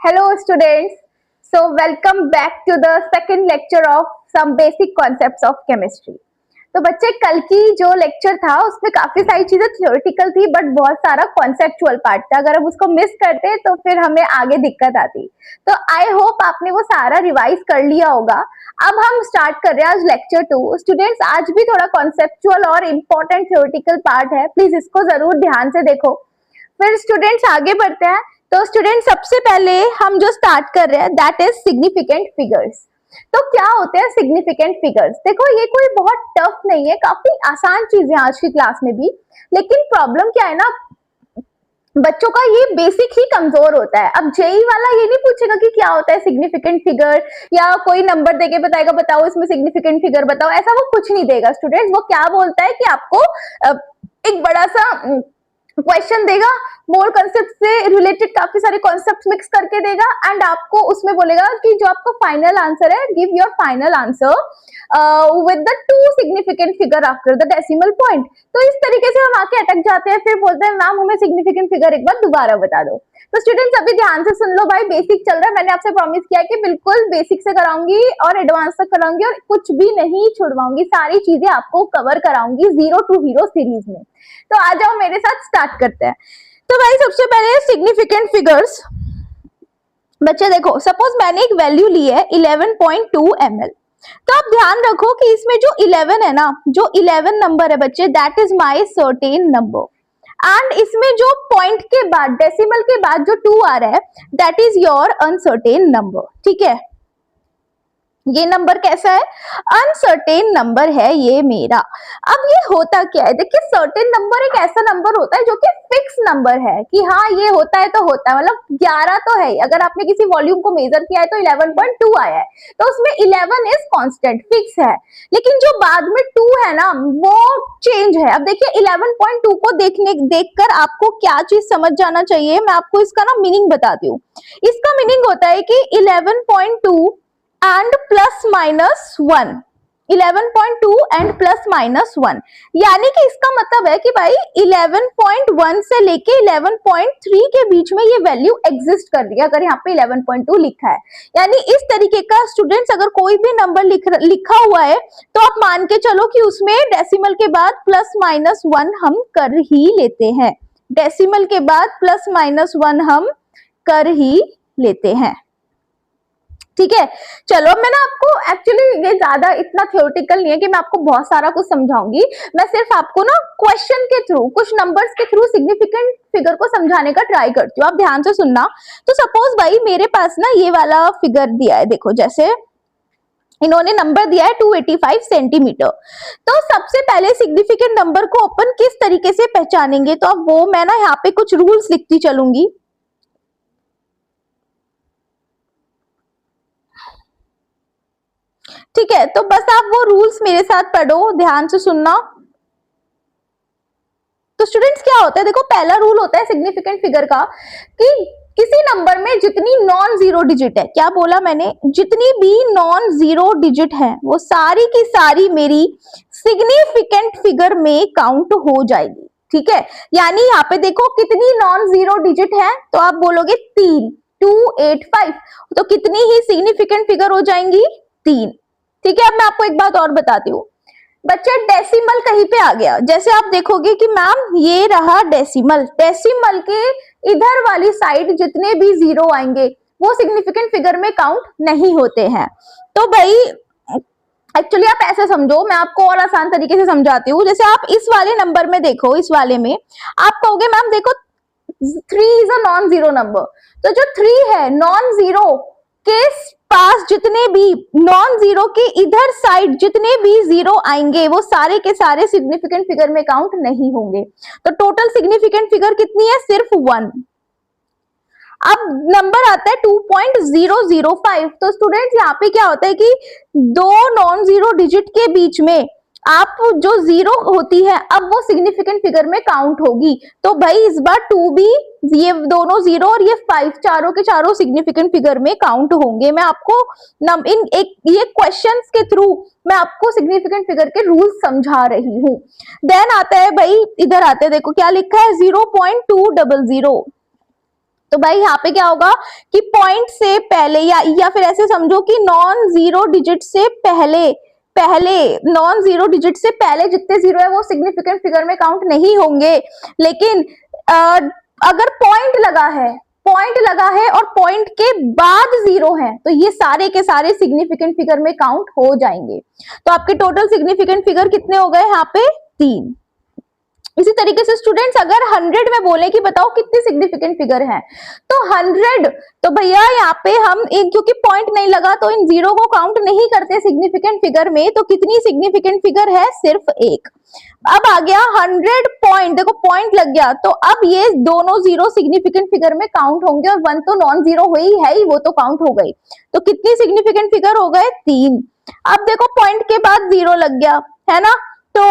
Hello students. So welcome back to the second lecture of some basic concepts of chemistry. तो बच्चे कल की जो लेक्चर था उसमें काफी सारी चीजें थियोरेटिकल थी बट बहुत सारा कॉन्सेप्चुअल पार्ट था। अगर हम उसको मिस करते तो फिर हमें आगे दिक्कत आती। तो आई होप आपने वो सारा रिवाइज कर लिया होगा। अब हम स्टार्ट कर रहे हैं आज लेक्चर 2। स्टूडेंट्स आज भी थोड़ा कॉन्सेप्चुअल और इम्पोर्टेंट थियोरेटिकल पार्ट है, प्लीज इसको जरूर ध्यान से देखो। फिर स्टूडेंट्स आगे बढ़ते हैं। तो स्टूडेंट सबसे पहले हम जो स्टार्ट कर रहे हैं दैट इज सिग्निफिकेंट फिगर्स। तो क्या होते हैं सिग्निफिकेंट फिगर्स? देखो ये कोई बहुत टफ नहीं है, काफी आसान चीज है आज की क्लास में भी। लेकिन प्रॉब्लम क्या है ना, बच्चों का ये बेसिक ही कमजोर होता है। अब जेई वाला ये नहीं पूछेगा कि क्या होता है सिग्निफिकेंट फिगर, या कोई नंबर देके बताएगा बताओ इसमें सिग्निफिकेंट फिगर बताओ, ऐसा वो कुछ नहीं देगा स्टूडेंट्स। वो क्या बोलता है कि आपको एक बड़ा सा क्वेश्चन देगा, मोर कंसेप्ट से रिलेटेड काफी सारे कॉन्सेप्ट मिक्स करके देगा एंड आपको उसमें बोलेगा कि जो आपका फाइनल आंसर है give your final answer with the two significant figure after the decimal point. तो इस तरीके से हम आके अटक जाते हैं, फिर बोलते हैं मैम हमें सिग्निफिकेंट फिगर एक बार दोबारा बता दो। तो स्टूडेंट्स अभी ध्यान से सुन लो भाई, बेसिक चल रहा है। मैंने आपसे प्रॉमिस किया है कि बिल्कुल बेसिक से कराऊंगी और एडवांस तक कराऊंगी और कुछ भी नहीं छुड़वाऊंगी, सारी चीजें आपको कवर कराऊंगी जीरो टू हीरो सीरीज में। तो आ जाओ मेरे साथ, स्टार्ट करते हैं। तो भाई सबसे पहले सिग्निफिकेंट फिगर्स। बच्चे देखो, सपोज मैंने एक वैल्यू ली है 11.2 ml। तो आप ध्यान रखो कि इसमें जो 11 है ना, जो 11 नंबर है बच्चे, that is my certain number. And इसमें जो पॉइंट के बाद, डेसिमल के बाद जो 2 आ रहा है that is your uncertain number. ठीक है, ये नंबर कैसा है? अनसर्टेन नंबर है ये मेरा। अब ये होता क्या है, देखिए सर्टेन नंबर एक ऐसा नंबर होता है जो कि फिक्स नंबर है कि हाँ ये होता है तो होता है, मतलब 11 तो है। अगर आपने किसी वॉल्यूम को मेजर किया है तो 11.2 आया है, तो उसमें 11 इज कांस्टेंट, फिक्स है। लेकिन जो बाद में 2 है ना वो चेंज है। अब देखिए 11.2 को देखकर आपको क्या चीज समझ जाना चाहिए, मैं आपको इसका ना मीनिंग बताती हूँ। इसका मीनिंग होता है कि 11.2 and plus minus 1, 11.2 and plus minus 1, यानी कि इसका मतलब है कि भाई 11.1 से लेके 11.3 के बीच में ये वैल्यू एग्जिस्ट कर रही है। अगर यहाँ पे 11.2 लिखा है, यानी इस तरीके का स्टूडेंट्स अगर कोई भी नंबर लिखा हुआ है तो आप मान के चलो कि उसमें डेसिमल के बाद प्लस माइनस 1 हम कर ही लेते हैं। डेसिमल के बाद प्लस माइनस 1 हम कर ही लेते हैं। ठीक है, चलो मैं ना आपको एक्चुअली ये ज्यादा इतना थ्योरेटिकल नहीं है कि मैं आपको बहुत सारा कुछ समझाऊंगी। मैं सिर्फ आपको ना क्वेश्चन के थ्रू, कुछ नंबर्स के थ्रू सिग्निफिकेंट फिगर को समझाने का ट्राई करती हूँ। आप ध्यान से सुनना। तो सपोज भाई मेरे पास ना ये वाला फिगर दिया है, देखो जैसे इन्होंने नंबर दिया है 285 सेंटीमीटर। तो सबसे पहले सिग्निफिकेंट नंबर को अपन किस तरीके से पहचानेंगे, तो अब वो मैं ना यहाँ पे कुछ रूल्स लिखती चलूंगी। ठीक है, तो बस आप वो रूल्स मेरे साथ पढ़ो, ध्यान से सुनना। तो स्टूडेंट्स क्या होता है, देखो पहला रूल होता है सिग्निफिकेंट फिगर का कि किसी नंबर में जितनी नॉन जीरो डिजिट है, क्या बोला मैंने, जितनी भी नॉन जीरो डिजिट है वो सारी की सारी मेरी सिग्निफिकेंट फिगर में काउंट हो जाएगी। ठीक है, यानी यहाँ पे देखो कितनी नॉन जीरो डिजिट है, तो आप बोलोगे 3, 285, तो कितनी ही सिग्निफिकेंट फिगर हो जाएंगी? 3। ठीक है, अब मैं आपको एक बात और बताती हूँ। बच्चा डेसिमल कहीं पे आ गया, जैसे आप देखोगे कि मैम ये रहा डेसिमल, डेसिमल के इधर वाली साइड जितने भी जीरो आएंगे वो सिग्निफिकेंट फिगर में काउंट नहीं होते हैं। तो भाई एक्चुअली आप ऐसे समझो, मैं आपको और आसान तरीके से समझाती हूँ। जैसे आप इस वाले नंबर में देखो, इस वाले में आप कहोगे मैम देखो 3 is a non zero number, तो जो 3 है नॉन जीरो के पास जितने भी नॉन जीरो के इधर साइड जितने भी जीरो आएंगे वो सारे के सारे सिग्निफिकेंट फिगर में काउंट नहीं होंगे। तो टोटल सिग्निफिकेंट फिगर कितनी है? सिर्फ 1। अब नंबर आता है 2.005। तो स्टूडेंट्स यहाँ पे क्या होता है कि दो नॉन जीरो डिजिट के बीच में आप जो जीरो होती है अब वो सिग्निफिकेंट फिगर में काउंट होगी। तो भाई इस बार 2 भी, ये दोनों जीरो और ये 5, चारों के चारों सिग्निफिकेंट फिगर में काउंट होंगे। मैं आपको इन एक ये क्वेश्चंस के थ्रू मैं आपको सिग्निफिकेंट फिगर के रूल समझा रही हूँ। देन आता है भाई, इधर आते हैं, देखो क्या लिखा है 0.200। तो भाई यहाँ पे क्या होगा कि पॉइंट से पहले या फिर ऐसे समझो कि नॉन जीरो डिजिट से पहले नॉन जीरो डिजिट से पहले जितने जीरो है वो सिग्निफिकेंट फिगर में काउंट नहीं होंगे। लेकिन अगर पॉइंट लगा है और पॉइंट के बाद जीरो है तो ये सारे के सारे सिग्निफिकेंट फिगर में काउंट हो जाएंगे। तो आपके टोटल सिग्निफिकेंट फिगर कितने हो गए यहाँ पे 3। इसी तरीके से स्टूडेंट्स अगर 100 में बोले कि बताओ कितने सिग्निफिकेंट फिगर हैं तो 100, तो भैया यहाँ पे हम क्योंकि पॉइंट नहीं लगा तो इन जीरो को काउंट नहीं करते सिग्निफिकेंट फिगर में, तो कितनी सिग्निफिकेंट फिगर है सिर्फ 1। अब आ गया 100 पॉइंट, देखो पॉइंट लग गया तो अब ये दोनों जीरो सिग्निफिकेंट फिगर में काउंट होंगे और 1 तो नॉन जीरो हुई है ही, वो तो काउंट हो गई। तो कितनी सिग्निफिकेंट फिगर हो गए 3। अब देखो पॉइंट के बाद जीरो लग गया है ना, तो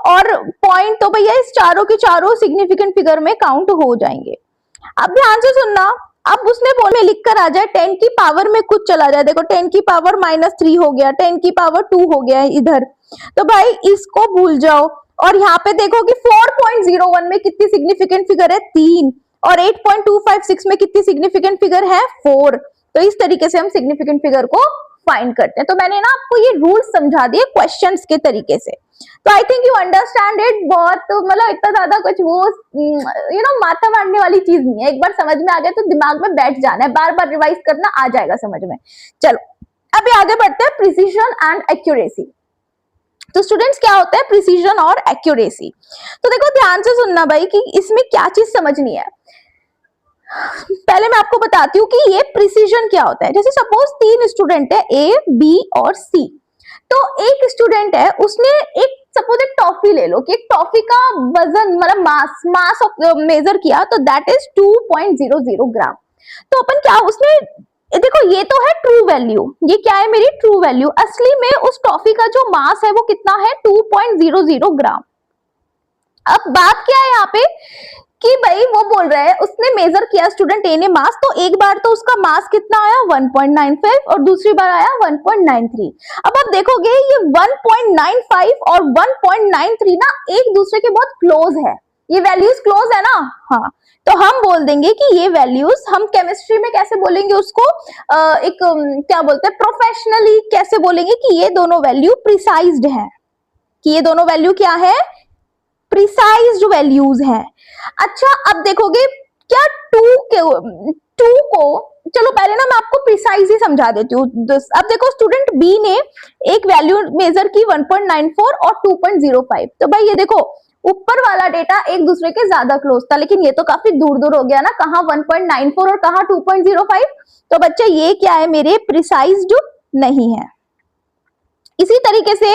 और पॉइंट तो भैया इस चारों के चारों सिग्निफिकेंट फिगर में काउंट हो जाएंगे। अब ध्यान से सुनना, अब उसने बोले लिख कर आ जाए 10 की पावर में कुछ चला जाए, देखो 10 की पावर -3 हो गया, 10 की पावर 2 हो गया है इधर, तो भाई इसको भूल जाओ। और यहाँ पे देखो कि 4.01 में कितनी सिग्निफिकेंट फिगर है 3 और 8.256 में कितनी सिग्निफिकेंट फिगर है 4। तो इस तरीके से हम सिग्निफिकेंट फिगर को फाइंड करते हैं। तो मैंने ना आपको ये रूल समझा दिए क्वेश्चंस के तरीके से, तो I think you understand it. बहुत मतलब इतना ज्यादा कुछ वो माथा मारने वाली चीज नहीं है, एक बार समझ में आ गया तो दिमाग में बैठ जाना है, बार बार रिवाइज करना आ जाएगा समझ में। चलो अभी आगे बढ़ते हैं, प्रिसीजन एंड एक्यूरेसी। तो स्टूडेंट्स क्या होता है प्रिसीजन और एक्यूरेसी? तो देखो ध्यान से सुनना भाई कि इसमें क्या चीज समझनी है। पहले मैं आपको बताती हूँ कि ये प्रिसीजन क्या होता है। जैसे सपोज 3 स्टूडेंट है ए, बी और सी, तो एक स्टूडेंट है उसने एक सपोज एक टॉफी ले लो कि एक टॉफी का वजन मतलब मास मेजर किया तो दैट इज 2.00 ग्राम। तो अपन क्या उसने देखो ये तो है ट्रू वैल्यू, ये क्या है मेरी ट्रू वैल्यू, असली में उस टॉफी का जो मास है वो कितना है 2.00 ग्राम। अब बात क्या है यहाँ पे कि भाई वो बोल रहा है उसने मेजर किया स्टूडेंट ए ने मास, तो एक बार तो उसका मास कितना आया 1.95 और दूसरी बार आया 1.93। अब आप देखोगे ये 1.95 और 1.93 ना एक दूसरे के बहुत क्लोज है, ये वैल्यूज क्लोज है ना। हाँ, तो हम बोल देंगे कि ये वैल्यूज, हम केमिस्ट्री में कैसे बोलेंगे उसको, एक क्या बोलते हैं प्रोफेशनली कैसे बोलेंगे कि ये दोनों वैल्यू प्रिसाइज्ड है, कि ये दोनों वैल्यू क्या है प्रिसाइज्ड वैल्यूज हैं। अच्छा अब देखोगे क्या 2 को चलो पहले ना मैं आपको प्रिसाइज ही समझा देती हूँ। अब देखो स्टूडेंट बी ने एक वैल्यू मेजर की 1.94 और 2.05, तो भाई ये देखो ऊपर वाला डेटा एक दूसरे के ज्यादा क्लोज था, लेकिन ये तो काफी दूर दूर हो गया ना, कहाँ 1.94 और कहाँ 2.05। तो बच्चे ये क्या है मेरे प्रिसाइज्ड नहीं है। इसी तरीके से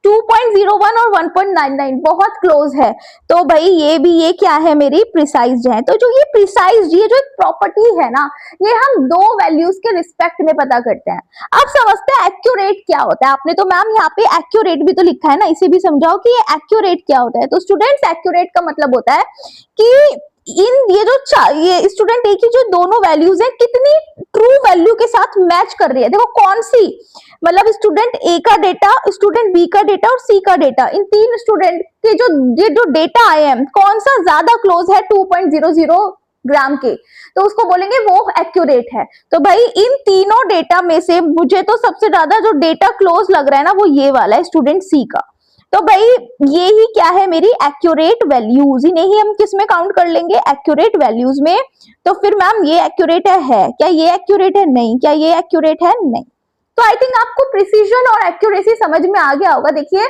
2.01 और 1.99 बहुत क्लोज है, तो भाई ये क्या है मेरी प्रिसाइज्ड है। तो जो ये प्रिसाइज्ड, ये जो एक प्रॉपर्टी है ना, ये हम दो वैल्यूज के रिस्पेक्ट में पता करते हैं। अब समझते हैं एक्यूरेट क्या होता है। आपने तो मैम यहाँ पे एक्यूरेट भी तो लिखा है ना, इसे भी समझाओ कि ये एक्यूरेट क्या होता है। तो स्टूडेंट्स एक्यूरेट का मतलब होता है कि ये स्टूडेंट ए की जो दोनों वैल्यूज है कितनी ट्रू वैल्यू के साथ मैच कर रही है। देखो कौन सी, मतलब स्टूडेंट ए का डेटा, स्टूडेंट बी का डेटा और सी का डेटा, इन तीन स्टूडेंट के जो डेटा आए हैं कौन सा ज्यादा क्लोज है 2.00 ग्राम के, तो उसको बोलेंगे वो एक्यूरेट है। तो भाई इन तीनों डेटा में से मुझे तो सबसे ज्यादा जो डेटा क्लोज लग रहा है ना वो ये वाला है स्टूडेंट सी का। तो भाई ये ही क्या है मेरी एक्यूरेट वैल्यूज, इन्हें ही हम किस में काउंट कर लेंगे एक्यूरेट वैल्यूज में। तो फिर मैम ये एक्यूरेट है क्या, ये एक्यूरेट है नहीं, क्या ये एक्यूरेट है नहीं। तो आई थिंक आपको प्रिसीजन और एक्यूरेसी समझ में आ गया होगा। देखिए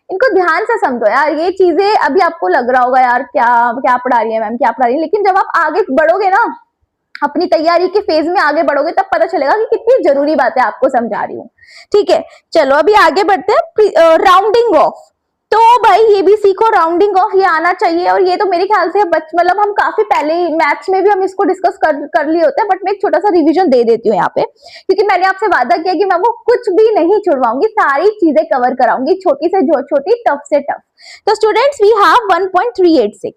इनको ध्यान से समझो यार, ये चीजें अभी आपको लग रहा होगा यार क्या क्या पढ़ा रही है मैम क्या पढ़ा रही है, लेकिन जब आप आगे बढ़ोगे ना अपनी तैयारी के फेज में आगे बढ़ोगे तब पता चलेगा कि कितनी जरूरी बात है आपको समझा रही हूँ। ठीक है चलो अभी आगे बढ़ते हैं। राउंडिंग ऑफ, तो भाई ये भी सीखो, राउंडिंग ऑफ ये आना चाहिए। और ये तो मेरे ख्याल से मतलब हम काफी पहले मैथ्स में भी हम इसको डिस्कस कर लिए होते हैं, बट मैं एक छोटा सा रिवीजन दे देती हूँ यहाँ पे, क्योंकि मैंने आपसे वादा किया कि मैं वो कुछ भी नहीं छुड़वाऊंगी, सारी चीजें कवर कराऊंगी, छोटी से छोटी टफ से टफ। तो स्टूडेंट्स वी हैव 1.386।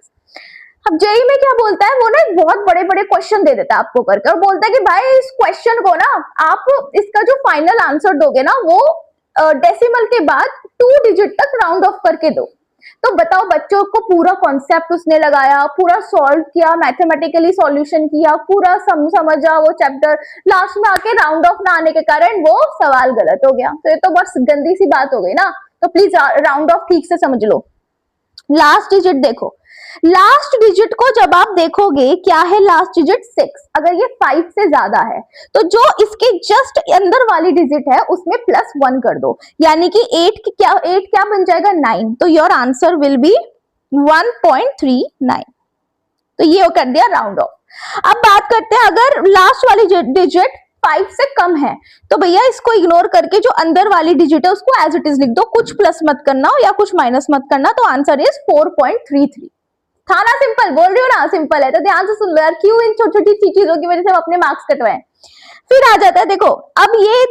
अब जेई में क्या बोलता है वो ना बहुत बड़े बड़े क्वेश्चन दे देता है आपको करके, और बोलता है कि भाई इस क्वेश्चन को ना आप इसका जो फाइनल आंसर दोगे ना वो डेसिमल के बाद 2 डिजिट तक राउंड ऑफ करके दो। तो बताओ, बच्चों को पूरा कॉन्सेप्ट उसने लगाया, पूरा सॉल्व किया, मैथमेटिकली सॉल्यूशन किया, पूरा समझा वो चैप्टर, लास्ट में आके राउंड ऑफ ना आने के कारण वो सवाल गलत हो गया। तो ये तो बस गंदी सी बात हो गई ना। तो प्लीज राउंड ऑफ ठीक से समझ लो। लास्ट डिजिट देखो, लास्ट डिजिट को जब आप देखोगे क्या है लास्ट डिजिट 6, अगर ये 5 से ज्यादा है तो जो इसके जस्ट अंदर वाली डिजिट है उसमें +1 कर दो, यानी कि 8 क्या बन जाएगा 9। तो योर आंसर विल बी 1.39। तो ये कर दिया राउंड ऑफ। अब बात करते हैं अगर लास्ट वाली डिजिट 5 से कम है तो भैया इसको इग्नोर करके जो अंदर वाली डिजिट है उसको एज इट इज लिख दो, कुछ प्लस मत करना या कुछ माइनस मत करना। तो आंसर इज 4.33। था ना सिंपल, बोल रही हो ना सिंपल है। तो ध्यान से सुन लो यार, क्यों इन छोटी छोटी चीजों की वजह से हम अपने मार्क्स कटवाएं। फिर आ जाता है देखो, अब ये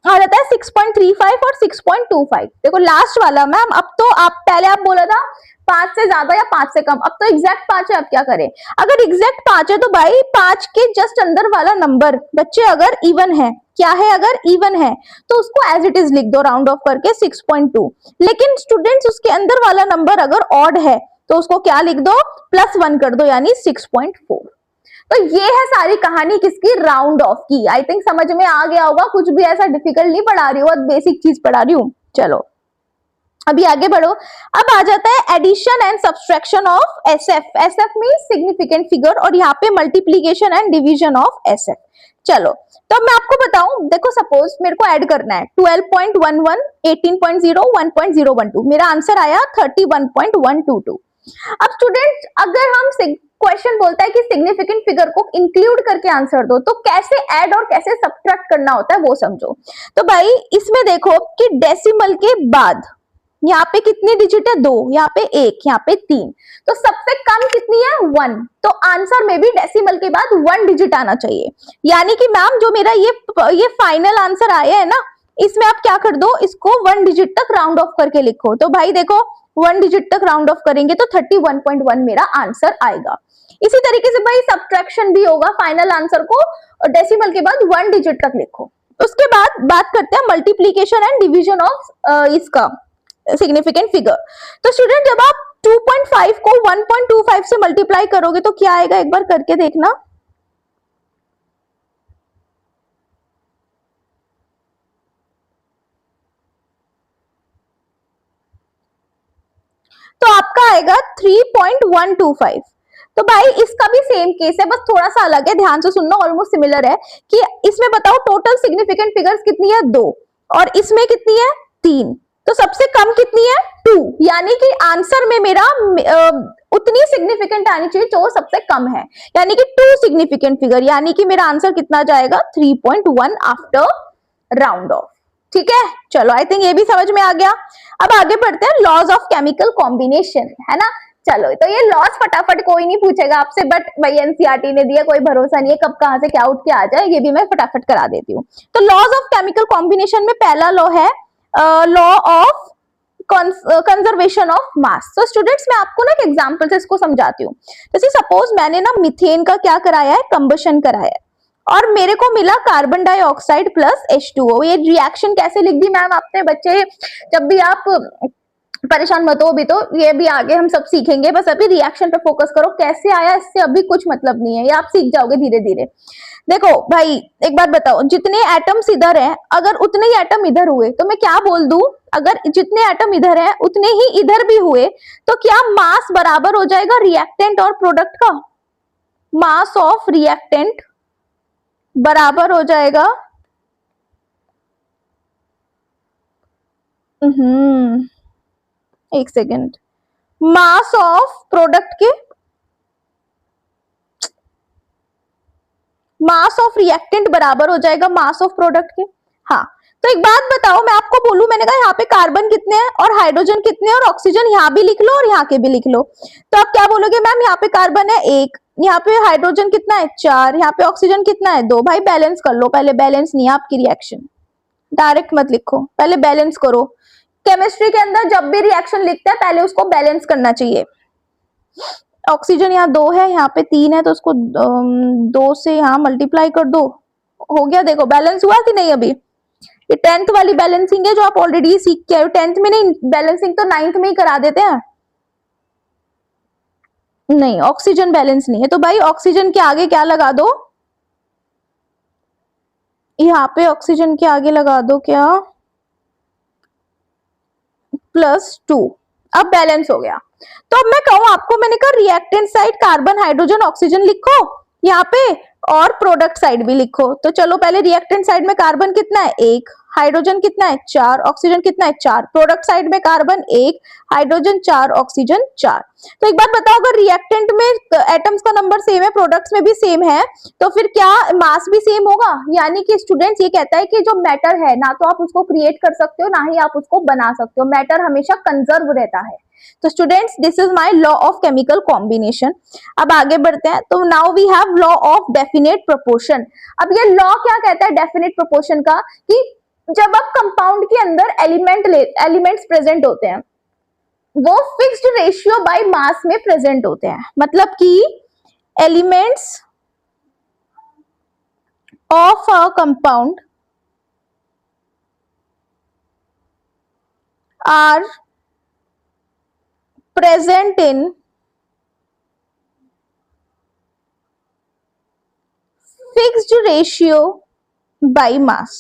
आ जाता है 6.35 और 6.25। देखो लास्ट वाला मैम, अब तो आप पहले आप बोला था 5 से ज्यादा या 5 से कम, अब तो एग्जैक्ट 5 है। अब क्या करें, अगर एग्जैक्ट 5 है तो भाई 5 के जस्ट अंदर वाला नंबर बच्चे अगर इवन है, क्या है अगर इवन है तो उसको एज इट इज लिख दो राउंड ऑफ करके 6.2। लेकिन स्टूडेंट्स उसके अंदर वाला नंबर अगर ऑड है तो उसको क्या लिख दो, +1 कर दो, यानी 6.4। तो ये है सारी कहानी किसकी, राउंड ऑफ की। आई थिंक समझ में आ गया होगा, कुछ भी ऐसा डिफिकल्ट नहीं पढ़ा रही हूँ, बहुत बेसिक चीज पढ़ा रही हूँ। चलो अभी आगे बढ़ो। अब आ जाता है addition and subtraction of SF. SF means significant figure, और यहाँ पे multiplication and division of SF. चलो तो मैं आपको बताऊं, देखो सपोज मेरे को ऐड करना है 12.11, 18.0, 1.012। मेरा आंसर आया 31.122। अब स्टूडेंट अगर हम क्वेश्चन बोलता है कि सिग्निफिकेंट फिगर को इंक्लूड करके आंसर दो, तो कैसे ऐड और कैसे सब्ट्रैक्ट करना होता है वो समझो। तो भाई इसमें देखो कि डेसिमल के बाद यहाँ पे कितनी डिजिट है, 2, यहाँ पे 1, यहाँ पे 3, तो सबसे कम कितनी है 1। तो आंसर में भी डेसिमल के बाद 1 डिजिट आना चाहिए। यानी कि मैम जो मेरा ये फाइनल आंसर आया है ना, इसमें आप क्या कर दो, इसको 1 डिजिट तक राउंड ऑफ करके लिखो। तो भाई देखो 1 डिजिट तक राउंड ऑफ करेंगे तो 31.1 मेरा आंसर आएगा। इसी तरीके से भाई सब्ट्रैक्शन भी होगा, फाइनल आंसर को डेसिमल के बाद 1 डिजिट तक लिखो। उसके बाद बात करते हैं मल्टीप्लीकेशन एंड डिवीजन ऑफ इसका सिग्निफिकेंट फिगर। तो स्टूडेंट जब आप 2.5 को 1.25 से मल्टीप्लाई करोगे तो क्या आएगा, एक बार करके देखना। तो आपका आएगा 3.125। तो भाई इसका भी सेम केस है, बस थोड़ा सा अलग है, ध्यान से सुनना, ऑलमोस्ट सिमिलर है। कि इसमें बताओ टोटल सिग्निफिकेंट फिगर्स कितनी है, 2, और इसमें कितनी है 3। तो सबसे कम कितनी है 2, यानी कि आंसर में मेरा उतनी सिग्निफिकेंट आनी चाहिए जो सबसे कम है, यानी कि 2 सिग्निफिकेंट फिगर, यानी कि मेरा आंसर कितना जाएगा 3.1 आफ्टर राउंड ऑफ। ठीक है, चलो आई थिंक ये भी समझ में आ गया। अब आगे बढ़ते हैं, लॉज ऑफ केमिकल कॉम्बिनेशन, है ना। चलो तो ये लॉज फटाफट कोई नहीं पूछेगा आपसे, बट भाई एनसीईआरटी ने दिया, कोई भरोसा नहीं है कब कहां से क्या उठ के आ जाए, ये भी मैं फटाफट करा देती हूँ। तो लॉज ऑफ केमिकल कॉम्बिनेशन में पहला लॉ है law of conservation of mass. तो स्टूडेंट्स मैं आपको ना एक एग्जांपल से इसको समझाती हूँ। जैसे सपोज मैंने ना मीथेन का क्या कराया है, कंबशन कराया है, और मेरे को मिला कार्बन डाइऑक्साइड प्लस H2O। ये रिएक्शन कैसे लिख दी मैम आपने, बच्चे जब भी आप परेशान मत हो, अभी तो ये भी आगे हम सब सीखेंगे, बस अभी रिएक्शन पे फोकस करो, कैसे आया इससे अभी कुछ मतलब नहीं है, ये आप सीख जाओगे धीरे धीरे। देखो भाई एक बात बताओ, जितने एटम्स इधर हैं अगर उतने ही एटम इधर हुए तो मैं क्या बोल दूं, अगर जितने एटम इधर हैं उतने ही इधर भी हुए तो क्या मास बराबर हो जाएगा रिएक्टेंट और प्रोडक्ट का। मास ऑफ रिएक्टेंट बराबर हो जाएगा एक सेकेंड, मास ऑफ प्रोडक्ट के मास ऑफ रिएक्टेंट बराबर हो जाएगा मास ऑफ प्रोडक्ट के। हाँ तो एक बात बताओ, मैं आपको बोलूं, मैंने कहा यहाँ पे कार्बन कितने हैं और हाइड्रोजन कितने हैं और ऑक्सीजन यहाँ भी लिख लो और यहाँ के भी लिख लो, तो आप क्या बोलोगे मैम, यहाँ पे कार्बन है 1, यहाँ पे हाइड्रोजन कितना है 4, यहाँ पे ऑक्सीजन कितना है 2। भाई बैलेंस कर लो पहले, बैलेंस नहीं है आपकी रिएक्शन, डायरेक्ट मत लिखो, पहले बैलेंस करो। केमिस्ट्री के अंदर जब भी रिएक्शन लिखते हैं पहले उसको बैलेंस करना चाहिए। ऑक्सीजन यहाँ 2 है, यहाँ पे 3 है, तो उसको 2 से यहाँ मल्टीप्लाई कर दो, हो गया। देखो बैलेंस हुआ कि नहीं, अभी ये 10th वाली बैलेंसिंग है जो आप ऑलरेडी सीख के आए हो। 10th में नहीं, बैलेंसिंग तो 9th में ही करा देते हैं, नहीं, ऑक्सीजन बैलेंस नहीं है, तो भाई ऑक्सीजन के आगे क्या लगा दो, यहाँ पे ऑक्सीजन के आगे लगा दो क्या, +2। अब बैलेंस हो गया। तो अब मैं कहूं आपको, मैंने कहा reactant side carbon hydrogen oxygen लिखो यहाँ पे, और प्रोडक्ट साइड भी लिखो। तो चलो पहले रिएक्टेंट साइड में कार्बन कितना है 1, हाइड्रोजन कितना है 4, ऑक्सीजन कितना है 4। प्रोडक्ट साइड में कार्बन 1, हाइड्रोजन 4, ऑक्सीजन 4। तो एक बात बताओ, अगर रिएक्टेंट में एटम्स का नंबर सेम है, प्रोडक्ट्स में भी सेम है, तो फिर क्या मास भी सेम होगा? यानी कि स्टूडेंट्स ये कहता है कि जो मैटर है ना तो आप उसको क्रिएट कर सकते हो, ना ही आप उसको बना सकते हो, मैटर हमेशा कंजर्व रहता है। तो students this is my law of chemical combination. अब आगे बढ़ते हैं। तो now we have law of definite proportion. अब ये लॉ क्या कहता है डेफिनेट प्रोपोर्शन का, कि जब आप कंपाउंड के अंदर एलिमेंट्स प्रेजेंट होते हैं, वो फिक्स्ड रेशियो बाय मास में प्रेजेंट होते हैं। मतलब कि elements of a compound are present in fixed ratio by mass।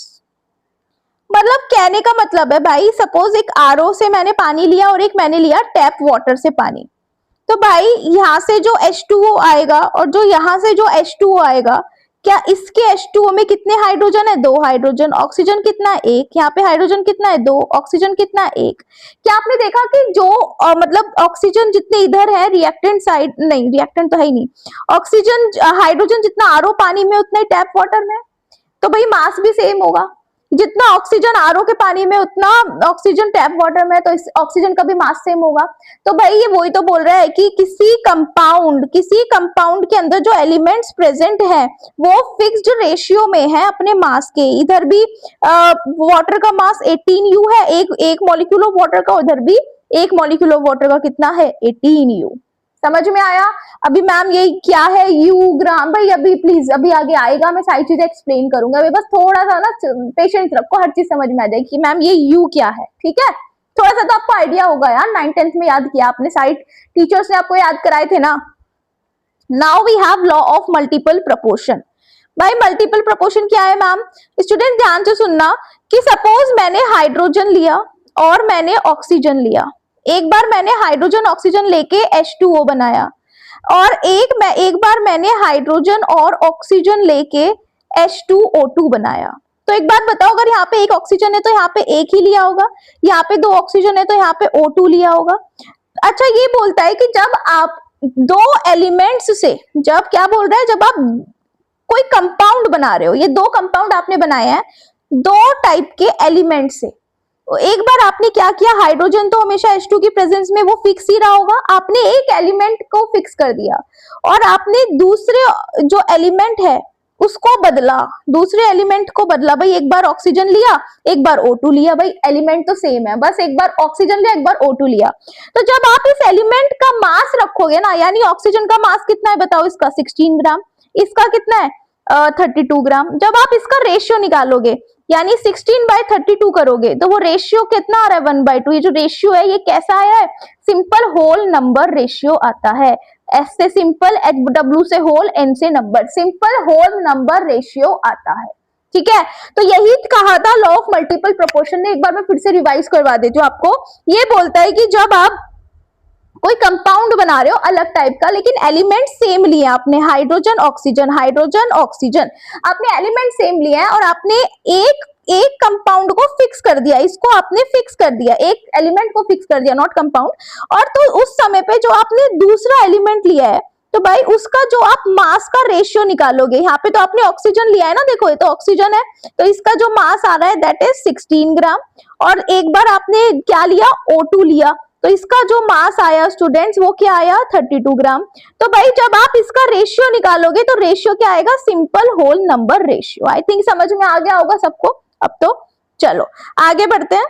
मतलब कहने का मतलब है भाई, सपोज एक आरओ से मैंने पानी लिया और एक मैंने लिया टैप वाटर से पानी, तो भाई यहाँ से जो H2O आएगा और जो यहाँ से जो H2O आएगा, क्या इसके H2O में कितने हाइड्रोजन है 2 हाइड्रोजन, ऑक्सीजन कितना है 1, यहाँ पे हाइड्रोजन कितना है 2, ऑक्सीजन कितना है 1। क्या आपने देखा कि जो मतलब ऑक्सीजन जितने इधर है रिएक्टेंट साइड, नहीं रिएक्टेंट तो है ही नहीं, ऑक्सीजन हाइड्रोजन जितना आरओ पानी में उतना ही टैप वाटर में, तो भाई मास भी सेम होगा। जितना ऑक्सीजन आरओ के पानी में उतना ऑक्सीजन टैप वाटर में, तो इस ऑक्सीजन का भी मास सेम होगा। तो भाई ये वही तो बोल रहा है कि किसी कंपाउंड के अंदर जो एलिमेंट्स प्रेजेंट है वो फिक्स्ड रेशियो में है अपने मास के। इधर भी वाटर का मास 18U है, एक मॉलिक्यूल ऑफ वाटर का, उधर भी एक मॉलिक्यूल ऑफ वाटर का कितना है 18U। समझ में आया? अभी मैम ये क्या है यू ग्राम, भाई अभी प्लीज अभी आगे आएगा, मैं सारी चीजें एक्सप्लेन करूंगा, अभी बस थोड़ा सा ना पेशेंस रखो, हर चीज समझ में आ जाएगी कि मैम ये यू क्या है। ठीक है, थोड़ा सा तो आपको आइडिया होगा यार, 9th-10th में याद किया आपने, साइड टीचर्स ने आपको याद कराए थे ना। Now we have law of multiple proportion. भाई मल्टीपल प्रोपोर्शन क्या है मैम? स्टूडेंट ध्यान से सुनना कि सपोज मैंने हाइड्रोजन लिया और मैंने ऑक्सीजन लिया, एक बार मैंने हाइड्रोजन ऑक्सीजन लेके H2O बनाया, और एक बार मैंने हाइड्रोजन और ऑक्सीजन लेके H2O2 बनाया। तो एक बात बताओ, अगर यहाँ पे एक ऑक्सीजन है तो यहाँ पे एक ही लिया होगा, यहाँ पे 2 ऑक्सीजन है तो यहाँ पे O2 लिया होगा। अच्छा ये बोलता है कि जब आप दो एलिमेंट्स से, जब क्या बोल रहा है, जब आप कोई कंपाउंड बना रहे हो, ये 2 कंपाउंड आपने बनाए हैं 2 टाइप के एलिमेंट से, एक बार आपने क्या किया, हाइड्रोजन तो हमेशा H2 की प्रेजेंस में वो फिक्स ही रहा होगा, आपने एक एलिमेंट को फिक्स कर दिया और आपने दूसरे जो एलिमेंट है उसको बदला, दूसरे एलिमेंट को बदला। भाई एक बार ऑक्सीजन लिया, एक बार O2 लिया, भाई एलिमेंट तो सेम है, बस एक बार ऑक्सीजन लिया, एक बार O2 लिया। तो जब आप इस एलिमेंट का मास रखोगे ना, यानी ऑक्सीजन का मास कितना है बताओ, इसका 16 ग्राम, इसका कितना है 32 ग्राम। जब आप इसका रेशियो निकालोगे यानी 16/32 करोगे तो वो रेशियो कितना आ रहा है 1/2। ये जो रेशियो है ये कैसा आया है, सिंपल होल नंबर रेशियो आता है। S से सिंपल, W से होल, N से number, simple whole number ratio आता है। ठीक है, तो यही कहा था लॉ ऑफ मल्टीपल प्रोपोर्शन ने। एक बार मैं फिर से रिवाइज करवा देती हूँ आपको। ये बोलता है कि जब आप कोई कंपाउंड बना रहे हो अलग टाइप का, लेकिन एलिमेंट सेम लिए आपने, हाइड्रोजन ऑक्सीजन, हाइड्रोजन ऑक्सीजन, आपने एलिमेंट सेम लिया है और आपने एक कंपाउंड को फिक्स कर दिया, इसको आपने फिक्स कर दिया, एक एलिमेंट को फिक्स कर दिया, नॉट कंपाउंड। और तो उस समय पे जो आपने दूसरा एलिमेंट लिया है, तो भाई उसका जो आप मास का रेशियो निकालोगे, यहाँ पे तो आपने ऑक्सीजन लिया है ना, देखो ये तो ऑक्सीजन है, तो इसका जो मास आ रहा है दैट इज 16 ग्राम। और एक बार आपने क्या लिया, O2 लिया, तो इसका जो मास आया स्टूडेंट्स वो क्या आया 32 ग्राम। तो भाई जब आप इसका रेशियो निकालोगे तो रेशियो क्या आएगा, simple whole number ratio. I think समझ में आ गया होगा सबको। अब तो चलो आगे बढ़ते हैं।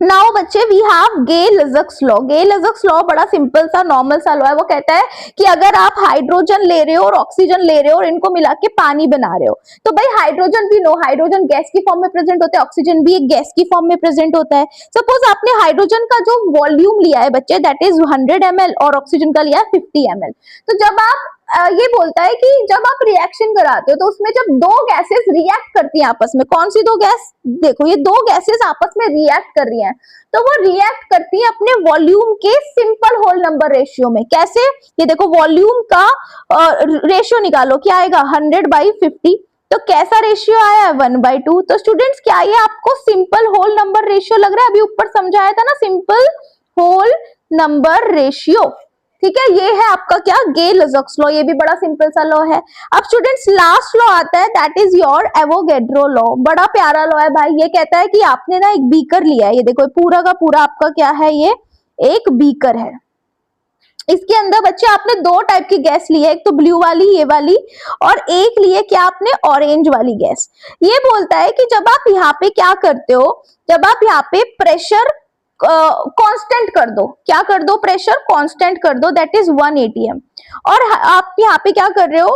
नाउ बच्चे वी हैव गे-लुसाक्स लॉ। गे-लुसाक्स लॉ बड़ा सिंपल सा नॉर्मल सा लॉ है। वो कहता है कि अगर आप हाइड्रोजन ले रहे हो और ऑक्सीजन ले रहे हो और इनको मिला के पानी बना रहे हो, तो भाई हाइड्रोजन भी नो, हाइड्रोजन गैस की फॉर्म में प्रेजेंट होता है, ऑक्सीजन भी एक गैस की फॉर्म में प्रेजेंट होता है। सपोज आपने हाइड्रोजन का जो वॉल्यूम लिया है बच्चे दैट इज 100 ml और ऑक्सीजन का लिया है 50 ml, तो जब आप ये बोलता है कि जब आप रिएक्शन कराते हो तो उसमें जब दो गैसेस रिएक्ट करती हैं आपस में, कौन सी दो गैस, देखो ये दो गैसेस आपस में रिएक्ट कर रही हैं, तो वो रिएक्ट करती है अपने वॉल्यूम के सिंपल होल नंबर रेशियो में। कैसे, ये देखो वॉल्यूम का रेशियो निकालो, क्या आएगा 100/50, तो कैसा रेशियो आया है 1/2। तो स्टूडेंट्स क्या ये आपको सिंपल होल नंबर रेशियो लग रहा है, अभी ऊपर समझाया था ना सिंपल होल नंबर रेशियो, ठीक है। ये है आपका क्या, गे-लुसाक्स लॉ, ये भी बड़ा सिंपल सा लॉ है। अब स्टूडेंट्स लास्ट लॉ आता है that is your Avogadro law. बड़ा प्यारा लॉ है भाई। ये कहता है कि आपने ना एक बीकर लिया है, ये देखो पूरा का पूरा आपका क्या है, ये एक बीकर है। इसके अंदर बच्चे आपने दो टाइप की गैस ली है, एक तो ब्लू वाली ये वाली, और एक लिए क्या आपने ऑरेंज वाली गैस। ये बोलता है कि जब आप यहाँ पे क्या करते हो, जब आप यहाँ पे प्रेशर कांस्टेंट कर दो, क्या कर दो, प्रेशर कांस्टेंट कर दो दैट इज 1 atm, और आप यहाँ पे क्या कर रहे हो,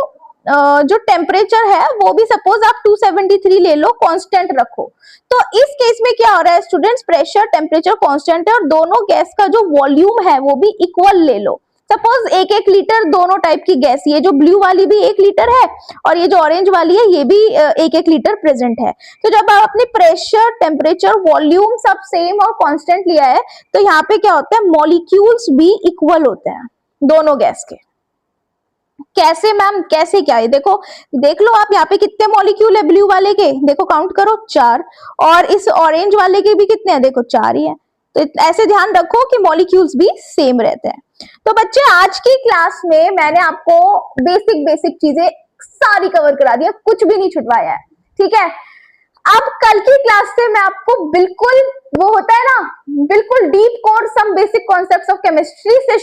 जो टेम्परेचर है वो भी सपोज आप 273 ले लो, कांस्टेंट रखो। तो इस केस में क्या हो रहा है स्टूडेंट्स, प्रेशर टेम्परेचर कांस्टेंट है और दोनों गैस का जो वॉल्यूम है वो भी इक्वल ले लो। सपोज 1-1 लीटर दोनों टाइप की गैस, ये जो ब्लू वाली भी 1 लीटर है और ये जो ऑरेंज वाली है ये भी 1-1 लीटर प्रेजेंट है। तो जब आप अपने प्रेशर टेम्परेचर वॉल्यूम सब सेम और कांस्टेंट लिया है, तो यहाँ पे क्या होता है, मॉलिक्यूल्स भी इक्वल होते हैं दोनों गैस के। कैसे मैम, कैसे, क्या है, देखो देख लो आप यहाँ पे कितने मॉलिक्यूल है ब्लू वाले के, देखो काउंट करो 4, और इस ऑरेंज वाले के भी कितने हैं, देखो 4 ही है। तो ऐसे ध्यान रखो कि मॉलिक्यूल्स भी सेम रहते हैं। तो बच्चे आज की क्लास में मैंने आपको बेसिक बेसिक चीजें सारी कवर करा दिया, कुछ भी नहीं छुटवाया है, ठीक है। अब कल की क्लास से मैं आपको बिल्कुल, वो होता है ना, बिल्कुल deep core some basic concepts of chemistry से